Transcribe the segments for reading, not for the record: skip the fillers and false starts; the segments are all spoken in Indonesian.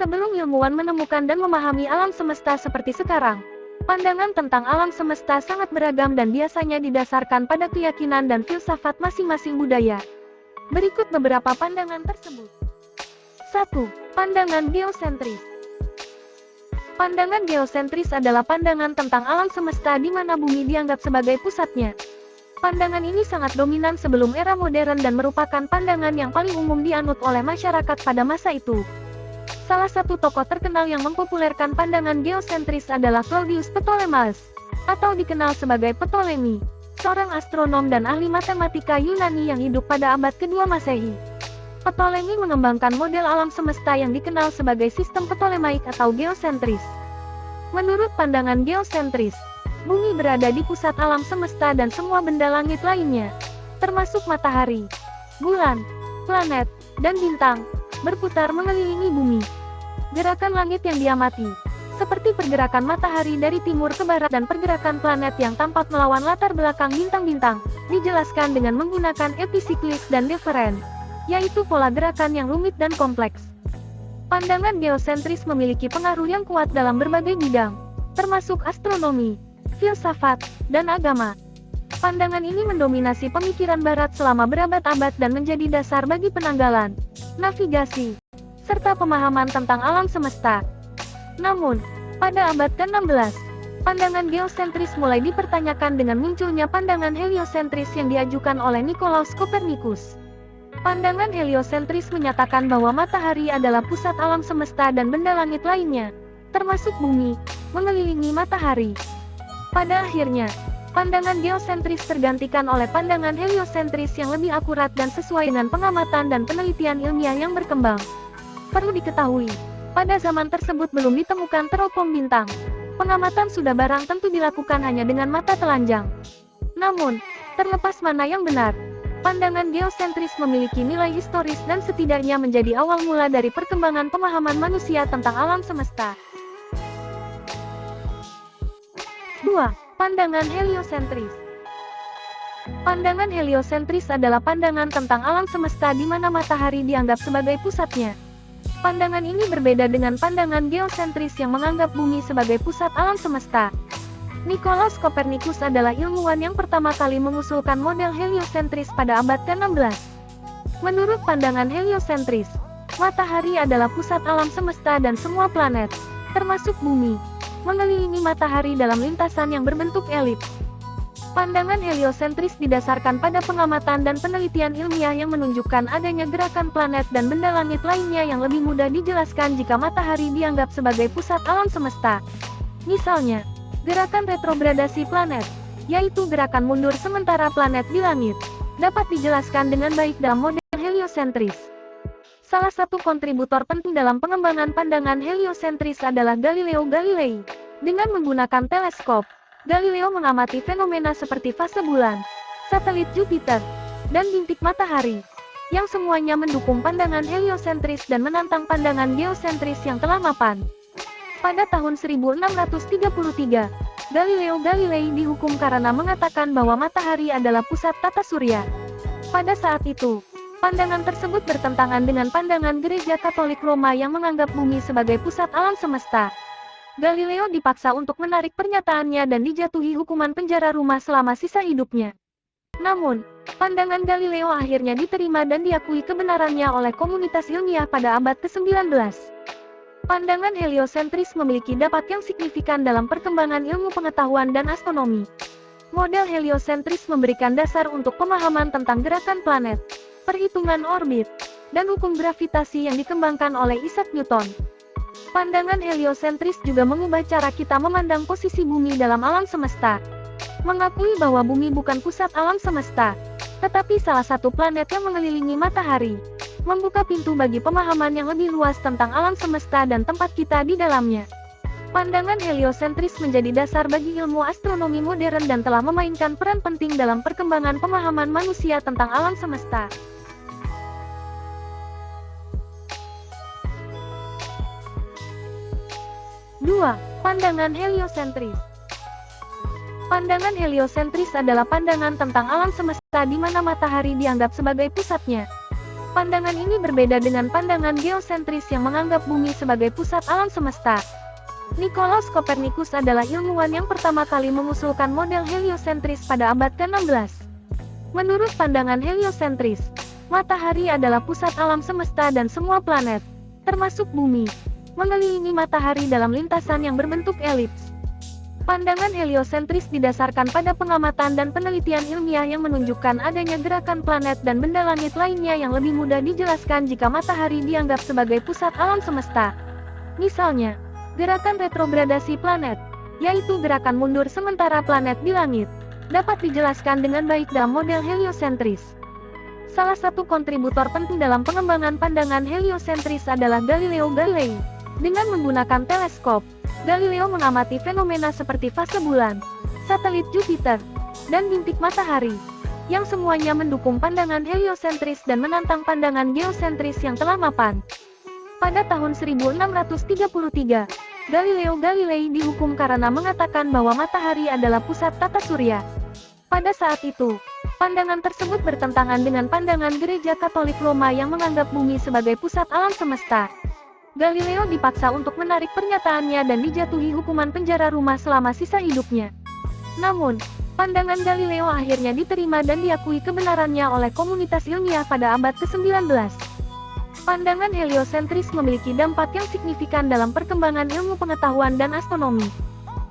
Sebelum ilmuwan menemukan dan memahami alam semesta seperti sekarang, pandangan tentang alam semesta sangat beragam dan biasanya didasarkan pada keyakinan dan filsafat masing-masing budaya. Berikut beberapa pandangan tersebut. 1. Pandangan geosentris. Pandangan geosentris adalah pandangan tentang alam semesta di mana bumi dianggap sebagai pusatnya. Pandangan ini sangat dominan sebelum era modern dan merupakan pandangan yang paling umum dianut oleh masyarakat pada masa itu. Salah satu tokoh terkenal yang mempopulerkan pandangan geosentris adalah Claudius Ptolemaeus, atau dikenal sebagai Ptolemy, seorang astronom dan ahli matematika Yunani yang hidup pada abad kedua Masehi. Ptolemy mengembangkan model alam semesta yang dikenal sebagai sistem Ptolemaik atau geosentris. Menurut pandangan geosentris, bumi berada di pusat alam semesta dan semua benda langit lainnya, termasuk matahari, bulan, planet, dan bintang, berputar mengelilingi bumi. Gerakan langit yang diamati, seperti pergerakan matahari dari timur ke barat dan pergerakan planet yang tampak melawan latar belakang bintang-bintang, dijelaskan dengan menggunakan episiklis dan different, yaitu pola gerakan yang rumit dan kompleks. Pandangan geosentris memiliki pengaruh yang kuat dalam berbagai bidang, termasuk astronomi, filsafat, dan agama. Pandangan ini mendominasi pemikiran barat selama berabad-abad dan menjadi dasar bagi penanggalan, navigasi, serta pemahaman tentang alam semesta. Namun, pada abad ke-16, pandangan geosentris mulai dipertanyakan dengan munculnya pandangan heliosentris yang diajukan oleh Nicolaus Copernicus. Pandangan heliosentris menyatakan bahwa matahari adalah pusat alam semesta dan benda langit lainnya, termasuk bumi, mengelilingi matahari. Pada akhirnya, pandangan geosentris tergantikan oleh pandangan heliosentris yang lebih akurat dan sesuai dengan pengamatan dan penelitian ilmiah yang berkembang. Perlu diketahui, pada zaman tersebut belum ditemukan teropong bintang. Pengamatan sudah barang tentu dilakukan hanya dengan mata telanjang. Namun, terlepas mana yang benar, pandangan geosentris memiliki nilai historis dan setidaknya menjadi awal mula dari perkembangan pemahaman manusia tentang alam semesta. 2. Pandangan heliosentris. Pandangan heliosentris adalah pandangan tentang alam semesta di mana matahari dianggap sebagai pusatnya. Pandangan ini berbeda dengan pandangan geosentris yang menganggap bumi sebagai pusat alam semesta. Nicolaus Copernicus adalah ilmuwan yang pertama kali mengusulkan model heliosentris pada abad ke-16. Menurut pandangan heliosentris, matahari adalah pusat alam semesta dan semua planet, termasuk bumi, mengelilingi matahari dalam lintasan yang berbentuk elips. Pandangan heliosentris didasarkan pada pengamatan dan penelitian ilmiah yang menunjukkan adanya gerakan planet dan benda langit lainnya yang lebih mudah dijelaskan jika matahari dianggap sebagai pusat alam semesta. Misalnya, gerakan retrogradasi planet, yaitu gerakan mundur sementara planet di langit, dapat dijelaskan dengan baik dalam model heliosentris. Salah satu kontributor penting dalam pengembangan pandangan heliosentris adalah Galileo Galilei. Dengan menggunakan teleskop, Galileo mengamati fenomena seperti fase bulan, satelit Jupiter, dan bintik matahari, yang semuanya mendukung pandangan heliosentris dan menantang pandangan geosentris yang telah mapan. Pada tahun 1633, Galileo Galilei dihukum karena mengatakan bahwa matahari adalah pusat tata surya. Pada saat itu, pandangan tersebut bertentangan dengan pandangan Gereja Katolik Roma yang menganggap bumi sebagai pusat alam semesta. Galileo dipaksa untuk menarik pernyataannya dan dijatuhi hukuman penjara rumah selama sisa hidupnya. Namun, pandangan Galileo akhirnya diterima dan diakui kebenarannya oleh komunitas ilmiah pada abad ke-19. Pandangan heliosentris memiliki dampak yang signifikan dalam perkembangan ilmu pengetahuan dan astronomi. Model heliosentris memberikan dasar untuk pemahaman tentang gerakan planet, perhitungan orbit, dan hukum gravitasi yang dikembangkan oleh Isaac Newton. Pandangan heliosentris juga mengubah cara kita memandang posisi bumi dalam alam semesta. Mengakui bahwa bumi bukan pusat alam semesta, tetapi salah satu planet yang mengelilingi matahari, membuka pintu bagi pemahaman yang lebih luas tentang alam semesta dan tempat kita di dalamnya. Pandangan heliosentris menjadi dasar bagi ilmu astronomi modern dan telah memainkan peran penting dalam perkembangan pemahaman manusia tentang alam semesta. 2. Pandangan heliosentris. Pandangan heliosentris adalah pandangan tentang alam semesta di mana matahari dianggap sebagai pusatnya. Pandangan ini berbeda dengan pandangan geosentris yang menganggap bumi sebagai pusat alam semesta. Nikolaus Kopernikus adalah ilmuwan yang pertama kali mengusulkan model heliosentris pada abad ke-16. Menurut pandangan heliosentris, matahari adalah pusat alam semesta dan semua planet, termasuk bumi, mengelilingi matahari dalam lintasan yang berbentuk elips. Pandangan heliosentris didasarkan pada pengamatan dan penelitian ilmiah yang menunjukkan adanya gerakan planet dan benda langit lainnya yang lebih mudah dijelaskan jika matahari dianggap sebagai pusat alam semesta. Misalnya, gerakan retrogradasi planet, yaitu gerakan mundur sementara planet di langit, dapat dijelaskan dengan baik dalam model heliosentris. Salah satu kontributor penting dalam pengembangan pandangan heliosentris adalah Galileo Galilei. Dengan menggunakan teleskop, Galileo mengamati fenomena seperti fase bulan, satelit Jupiter, dan bintik matahari, yang semuanya mendukung pandangan heliosentris dan menantang pandangan geosentris yang telah mapan. Pada tahun 1633, Galileo Galilei dihukum karena mengatakan bahwa matahari adalah pusat tata surya. Pada saat itu, pandangan tersebut bertentangan dengan pandangan Gereja Katolik Roma yang menganggap bumi sebagai pusat alam semesta. Galileo dipaksa untuk menarik pernyataannya dan dijatuhi hukuman penjara rumah selama sisa hidupnya. Namun, pandangan Galileo akhirnya diterima dan diakui kebenarannya oleh komunitas ilmiah pada abad ke-19. Pandangan heliosentris memiliki dampak yang signifikan dalam perkembangan ilmu pengetahuan dan astronomi.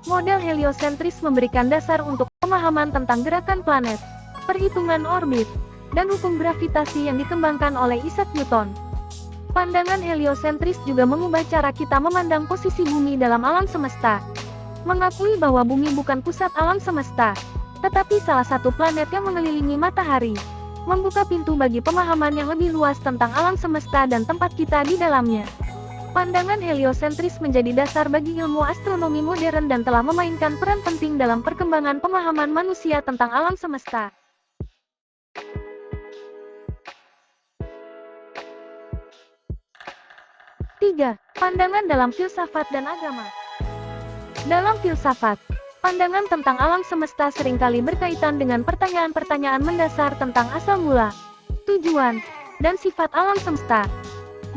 Model heliosentris memberikan dasar untuk pemahaman tentang gerakan planet, perhitungan orbit, dan hukum gravitasi yang dikembangkan oleh Isaac Newton. Pandangan heliosentris juga mengubah cara kita memandang posisi bumi dalam alam semesta. Mengakui bahwa bumi bukan pusat alam semesta, tetapi salah satu planet yang mengelilingi matahari, membuka pintu bagi pemahaman yang lebih luas tentang alam semesta dan tempat kita di dalamnya. Pandangan heliosentris menjadi dasar bagi ilmu astronomi modern dan telah memainkan peran penting dalam perkembangan pemahaman manusia tentang alam semesta. 3. Pandangan dalam filsafat dan agama. Dalam filsafat, pandangan tentang alam semesta seringkali berkaitan dengan pertanyaan-pertanyaan mendasar tentang asal mula, tujuan, dan sifat alam semesta.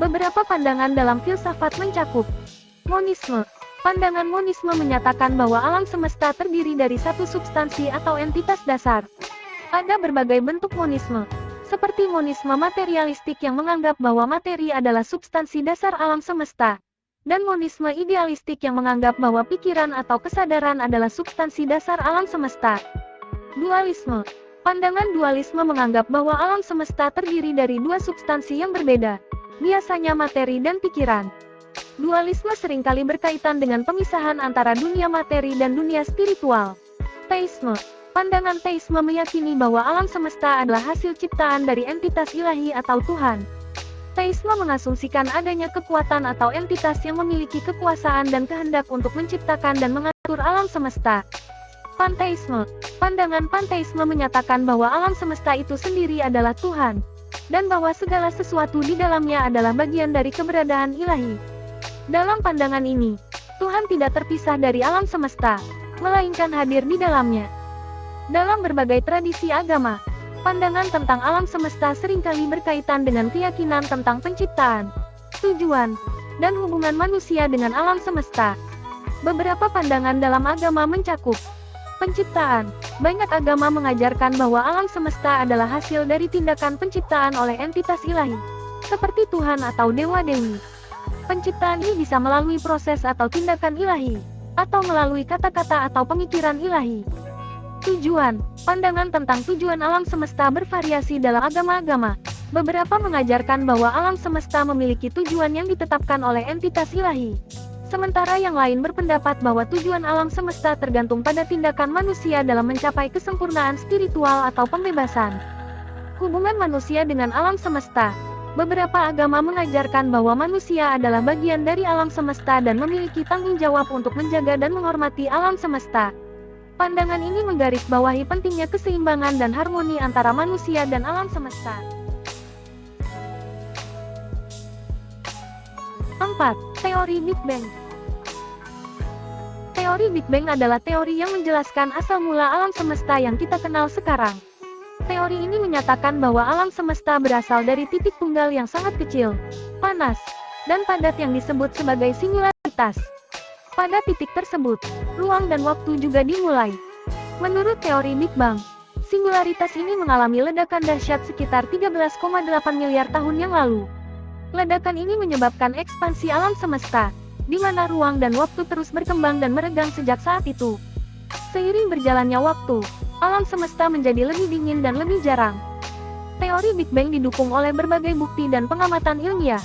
Beberapa pandangan dalam filsafat mencakup monisme. Pandangan monisme menyatakan bahwa alam semesta terdiri dari satu substansi atau entitas dasar. Ada berbagai bentuk monisme, seperti monisme materialistik yang menganggap bahwa materi adalah substansi dasar alam semesta, dan monisme idealistik yang menganggap bahwa pikiran atau kesadaran adalah substansi dasar alam semesta. Dualisme. Pandangan dualisme menganggap bahwa alam semesta terdiri dari dua substansi yang berbeda, biasanya materi dan pikiran. Dualisme seringkali berkaitan dengan pemisahan antara dunia materi dan dunia spiritual. Teisme. Pandangan teisme meyakini bahwa alam semesta adalah hasil ciptaan dari entitas ilahi atau Tuhan. Teisme mengasumsikan adanya kekuatan atau entitas yang memiliki kekuasaan dan kehendak untuk menciptakan dan mengatur alam semesta. Panteisme. Pandangan panteisme menyatakan bahwa alam semesta itu sendiri adalah Tuhan, dan bahwa segala sesuatu di dalamnya adalah bagian dari keberadaan ilahi. Dalam pandangan ini, Tuhan tidak terpisah dari alam semesta, melainkan hadir di dalamnya. Dalam berbagai tradisi agama, pandangan tentang alam semesta seringkali berkaitan dengan keyakinan tentang penciptaan, tujuan, dan hubungan manusia dengan alam semesta. Beberapa pandangan dalam agama mencakup penciptaan. Banyak agama mengajarkan bahwa alam semesta adalah hasil dari tindakan penciptaan oleh entitas ilahi, seperti Tuhan atau dewa-dewi. Penciptaan ini bisa melalui proses atau tindakan ilahi, atau melalui kata-kata atau pemikiran ilahi. Tujuan. Pandangan tentang tujuan alam semesta bervariasi dalam agama-agama. Beberapa mengajarkan bahwa alam semesta memiliki tujuan yang ditetapkan oleh entitas ilahi. Sementara yang lain berpendapat bahwa tujuan alam semesta tergantung pada tindakan manusia dalam mencapai kesempurnaan spiritual atau pembebasan. Hubungan manusia dengan alam semesta. Beberapa agama mengajarkan bahwa manusia adalah bagian dari alam semesta dan memiliki tanggung jawab untuk menjaga dan menghormati alam semesta. Pandangan ini menggarisbawahi pentingnya keseimbangan dan harmoni antara manusia dan alam semesta. 4. Teori Big Bang. Teori Big Bang adalah teori yang menjelaskan asal mula alam semesta yang kita kenal sekarang. Teori ini menyatakan bahwa alam semesta berasal dari titik tunggal yang sangat kecil, panas, dan padat yang disebut sebagai singularitas. Pada titik tersebut, ruang dan waktu juga dimulai. Menurut teori Big Bang, singularitas ini mengalami ledakan dahsyat sekitar 13,8 miliar tahun yang lalu. Ledakan ini menyebabkan ekspansi alam semesta, di mana ruang dan waktu terus berkembang dan meregang sejak saat itu. Seiring berjalannya waktu, alam semesta menjadi lebih dingin dan lebih jarang. Teori Big Bang didukung oleh berbagai bukti dan pengamatan ilmiah,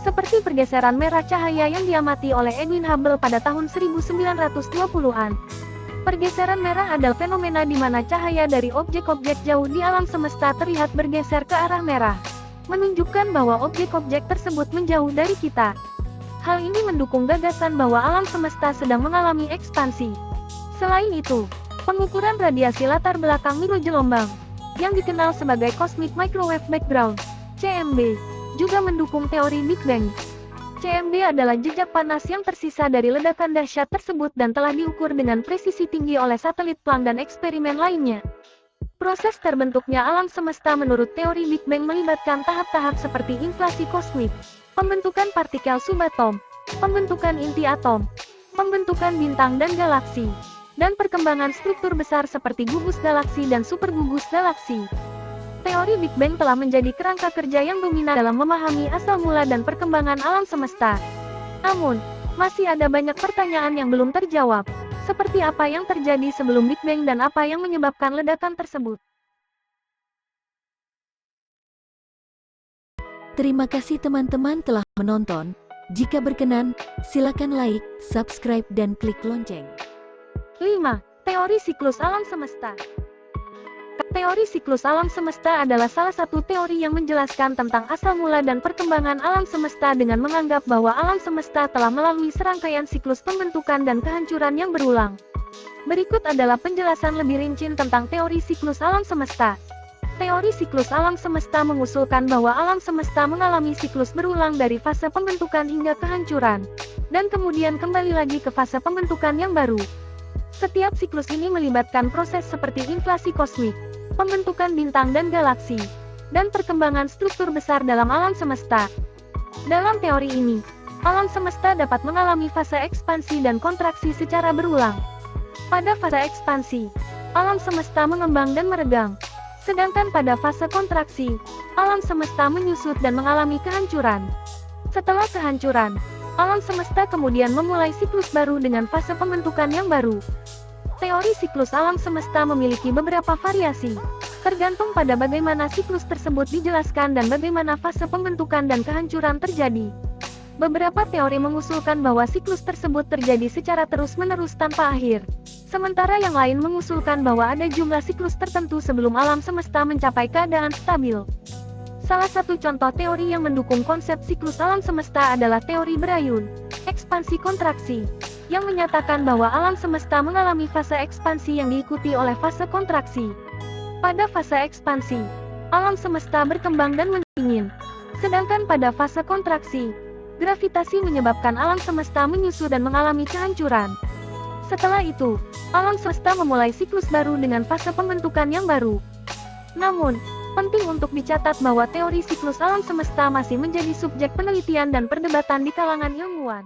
seperti pergeseran merah cahaya yang diamati oleh Edwin Hubble pada tahun 1920-an. Pergeseran merah adalah fenomena di mana cahaya dari objek-objek jauh di alam semesta terlihat bergeser ke arah merah, menunjukkan bahwa objek-objek tersebut menjauh dari kita. Hal ini mendukung gagasan bahwa alam semesta sedang mengalami ekspansi. Selain itu, pengukuran radiasi latar belakang mikrogelombang, yang dikenal sebagai Cosmic Microwave Background, CMB, juga mendukung teori Big Bang. CMB adalah jejak panas yang tersisa dari ledakan dahsyat tersebut dan telah diukur dengan presisi tinggi oleh satelit Planck dan eksperimen lainnya. Proses terbentuknya alam semesta menurut teori Big Bang melibatkan tahap-tahap seperti inflasi kosmik, pembentukan partikel subatom, pembentukan inti atom, pembentukan bintang dan galaksi, dan perkembangan struktur besar seperti gugus galaksi dan supergugus galaksi. Teori Big Bang telah menjadi kerangka kerja yang dominan dalam memahami asal mula dan perkembangan alam semesta. Namun, masih ada banyak pertanyaan yang belum terjawab, seperti apa yang terjadi sebelum Big Bang dan apa yang menyebabkan ledakan tersebut. Terima kasih teman-teman telah menonton. Jika berkenan, silakan like, subscribe, dan klik lonceng. 5. Teori siklus alam semesta. Teori siklus alam semesta adalah salah satu teori yang menjelaskan tentang asal mula dan perkembangan alam semesta dengan menganggap bahwa alam semesta telah melalui serangkaian siklus pembentukan dan kehancuran yang berulang. Berikut adalah penjelasan lebih rinci tentang teori siklus alam semesta. Teori siklus alam semesta mengusulkan bahwa alam semesta mengalami siklus berulang dari fase pembentukan hingga kehancuran, dan kemudian kembali lagi ke fase pembentukan yang baru. Setiap siklus ini melibatkan proses seperti inflasi kosmik, pembentukan bintang dan galaksi, dan perkembangan struktur besar dalam alam semesta. Dalam teori ini, alam semesta dapat mengalami fase ekspansi dan kontraksi secara berulang. Pada fase ekspansi, alam semesta mengembang dan meregang. Sedangkan pada fase kontraksi, alam semesta menyusut dan mengalami kehancuran. Setelah kehancuran, alam semesta kemudian memulai siklus baru dengan fase pembentukan yang baru. Teori siklus alam semesta memiliki beberapa variasi, tergantung pada bagaimana siklus tersebut dijelaskan dan bagaimana fase pembentukan dan kehancuran terjadi. Beberapa teori mengusulkan bahwa siklus tersebut terjadi secara terus-menerus tanpa akhir, sementara yang lain mengusulkan bahwa ada jumlah siklus tertentu sebelum alam semesta mencapai keadaan stabil. Salah satu contoh teori yang mendukung konsep siklus alam semesta adalah teori Brayun, ekspansi kontraksi, yang menyatakan bahwa alam semesta mengalami fase ekspansi yang diikuti oleh fase kontraksi. Pada fase ekspansi, alam semesta berkembang dan mendingin, sedangkan pada fase kontraksi, gravitasi menyebabkan alam semesta menyusut dan mengalami kehancuran. Setelah itu, alam semesta memulai siklus baru dengan fase pembentukan yang baru. Namun, penting untuk dicatat bahwa teori siklus alam semesta masih menjadi subjek penelitian dan perdebatan di kalangan ilmuwan.